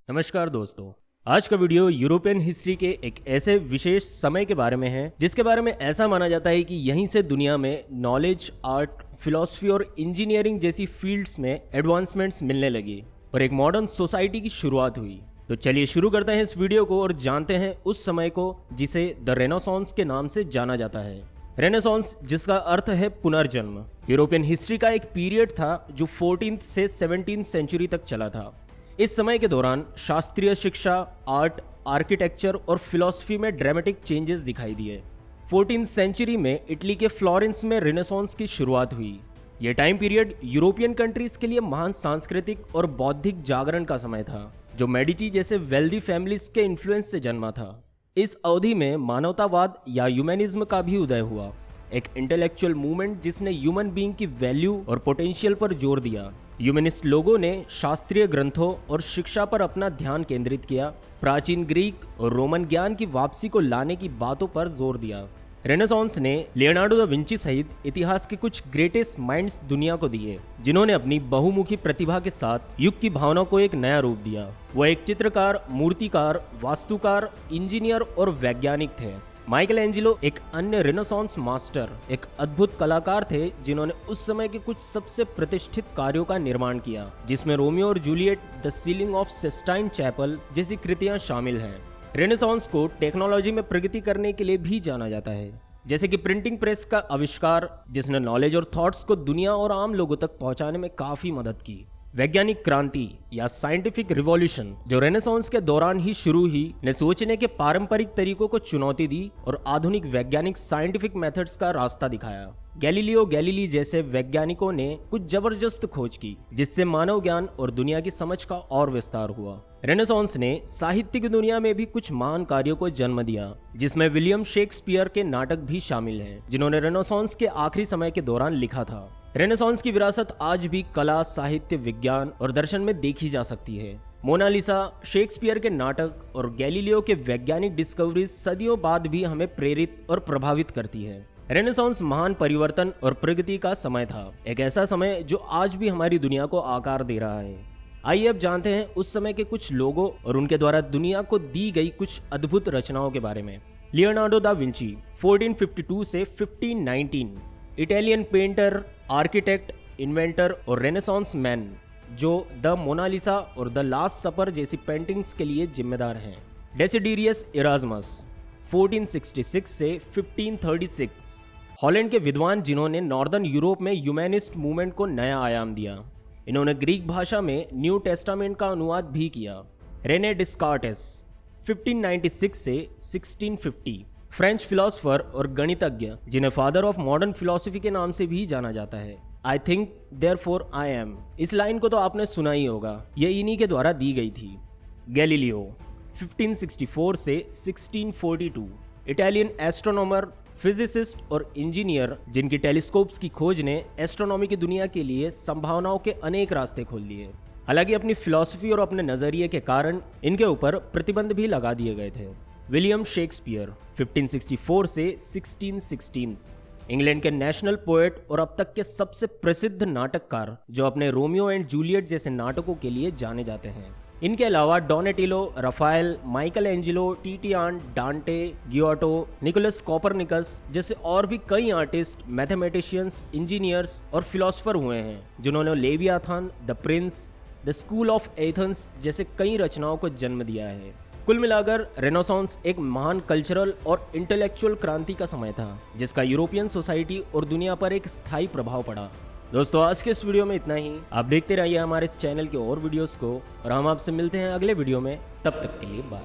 नमस्कार दोस्तों। आज का वीडियो यूरोपियन हिस्ट्री के एक ऐसे विशेष समय के बारे में है जिसके बारे में ऐसा माना जाता है कि यहीं से दुनिया में नॉलेज, आर्ट, फिलॉसफी और इंजीनियरिंग जैसी फील्ड्स में एडवांसमेंट्स मिलने लगी और एक मॉडर्न सोसाइटी की शुरुआत हुई। तो चलिए शुरू करते हैं इस वीडियो को और जानते हैं उस समय को जिसे द रेनेसांस के नाम से जाना जाता है। रेनेसांस, जिसका अर्थ है पुनर्जन्म, यूरोपियन हिस्ट्री का एक पीरियड था जो 14th से 17th सेंचुरी तक चला था। इस समय के दौरान शास्त्रीय शिक्षा, आर्ट, आर्किटेक्चर और फिलॉसफी में ड्रामेटिक चेंजेस दिखाई दिए। 14th सेंचुरी में इटली के फ्लोरेंस में रेनेसांस की शुरुआत हुई। यह टाइम पीरियड यूरोपियन कंट्रीज के लिए महान सांस्कृतिक और बौद्धिक जागरण का समय था, जो मेडिची जैसे वेल्दी फैमिलीज के इन्फ्लुएंस से जन्मा था। इस अवधि में मानवतावाद या ह्यूमैनिज्म का भी उदय हुआ, एक इंटेलेक्चुअल मूवमेंट जिसने ह्यूमन बीइंग की वैल्यू और पोटेंशियल पर जोर दिया। ह्यूमनिस्ट लोगों ने शास्त्रीय ग्रंथों और शिक्षा पर अपना ध्यान केंद्रित किया, प्राचीन ग्रीक और रोमन ज्ञान की वापसी को लाने की बातों पर जोर दिया। रेनेसांस ने लियोनार्डो दा विंची सहित इतिहास के कुछ ग्रेटेस्ट माइंड्स दुनिया को दिए, जिन्होंने अपनी बहुमुखी प्रतिभा के साथ युग की भावना को एक नया रूप दिया। वो एक चित्रकार, मूर्तिकार, वास्तुकार, इंजीनियर और वैज्ञानिक थे। माइकल एंजेलो एक अन्य रेनेसांस मास्टर, एक अद्भुत कलाकार थे जिन्होंने उस समय के कुछ सबसे प्रतिष्ठित कार्यों का निर्माण किया, जिसमें रोमियो और Juliet, the ceiling of Sistine Chapel जैसी कृतियां शामिल हैं। रेनेसांस को टेक्नोलॉजी में प्रगति करने के लिए भी जाना जाता है, जैसे कि प्रिंटिंग प्रेस का आविष्कार, जिसने नॉलेज और थॉट्स को दुनिया और आम लोगों तक पहुंचाने में काफी मदद की। वैज्ञानिक क्रांति या साइंटिफिक रिवॉल्यूशन, जो रेनेसांस के दौरान ही शुरू हुई, ने सोचने के पारंपरिक तरीकों को चुनौती दी और आधुनिक वैज्ञानिक साइंटिफिक मेथड्स का रास्ता दिखाया। गैलीलियो गैलीली जैसे वैज्ञानिकों ने कुछ जबरदस्त खोज की, जिससे मानव ज्ञान और दुनिया की समझ का और विस्तार हुआ। रेनेसांस ने साहित्य की दुनिया में भी कुछ महान कार्यों को जन्म दिया, जिसमें विलियम शेक्सपियर के नाटक भी शामिल हैं, जिन्होंने रेनेसांस के आखिरी समय के दौरान लिखा था। रेनेसांस की विरासत आज भी कला, साहित्य, विज्ञान और दर्शन में देखी जा सकती है। मोनालिसा, शेक्सपियर के नाटक और गैलीलियो के वैज्ञानिक डिस्कवरीज सदियों बाद भी हमें प्रेरित और प्रभावित करती है। रेनेसांस महान परिवर्तन और प्रगति का समय था, एक ऐसा समय जो आज भी हमारी दुनिया को आकार दे रहा है। आइए अब जानते हैं उस समय के कुछ लोगों और उनके द्वारा दुनिया को दी गई कुछ अद्भुत रचनाओं के बारे में। लियोनार्डो दा विंची 1452 से 1519, इटालियन पेंटर, आर्किटेक्ट, इन्वेंटर और रेनेसांस मैन, जो द मोनालिसा और द लास्ट सपर जैसी पेंटिंग्स के लिए जिम्मेदार हैं। डेसिडेरियस इरास्मस 1466 से 1536, हॉलैंड के विद्वान जिन्होंने नॉर्दर्न यूरोप में ह्यूमैनिस्ट मूवमेंट को नया आयाम दिया। इन्होंने ग्रीक भाषा में न्यू टेस्टामेंट का अनुवाद भी किया। रेने डिस्कार्टेस 1596 से 1650, फ्रेंच फिलोसोफर और गणितज्ञ, जिन्हें फादर ऑफ मॉडर्न फिलोसफी के नाम से भी जाना जाता है। I think therefore I am, इस लाइन को तो आपने सुना ही होगा, यह इन्हीं के द्वारा दी गई थी। गैलीलियो 1564 से 1642, इटालियन एस्ट्रोनॉमर, फिजिसिस्ट और इंजीनियर, जिनकी टेलीस्कोप्स की खोज ने एस्ट्रोनॉमी की दुनिया के लिए संभावनाओं के अनेक रास्ते खोल दिए। हालांकि अपनी फिलॉसफी और अपने नजरिए के कारण इनके ऊपर प्रतिबंध भी लगा दिए गए थे। विलियम शेक्सपियर 1564 से 1616, इंग्लैंड के नेशनल पोएट और अब तक के सबसे प्रसिद्ध नाटककार, जो अपने रोमियो एंड जूलियट जैसे नाटकों के लिए जाने जाते हैं। इनके अलावा डोनेटिलो, राफेल, माइकल एंजेलो, टिटियान, डांटे, गियोटो, निकोलस कोपरनिकस जैसे और भी कई आर्टिस्ट, मैथमेटिशियंस, इंजीनियर्स और फिलोसोफर हुए हैं, जिन्होंने Leviathan, the Prince, the school of Athens जैसे कई रचनाओं को जन्म दिया है। कुल मिलाकर रेनेसांस एक महान कल्चरल और इंटेलेक्चुअल क्रांति का समय था, जिसका यूरोपियन सोसाइटी और दुनिया पर एक स्थायी प्रभाव पड़ा। दोस्तों, आज के इस वीडियो में इतना ही। आप देखते रहिए हमारे इस चैनल के और वीडियोस को, और हम आपसे मिलते हैं अगले वीडियो में। तब तक के लिए बाय।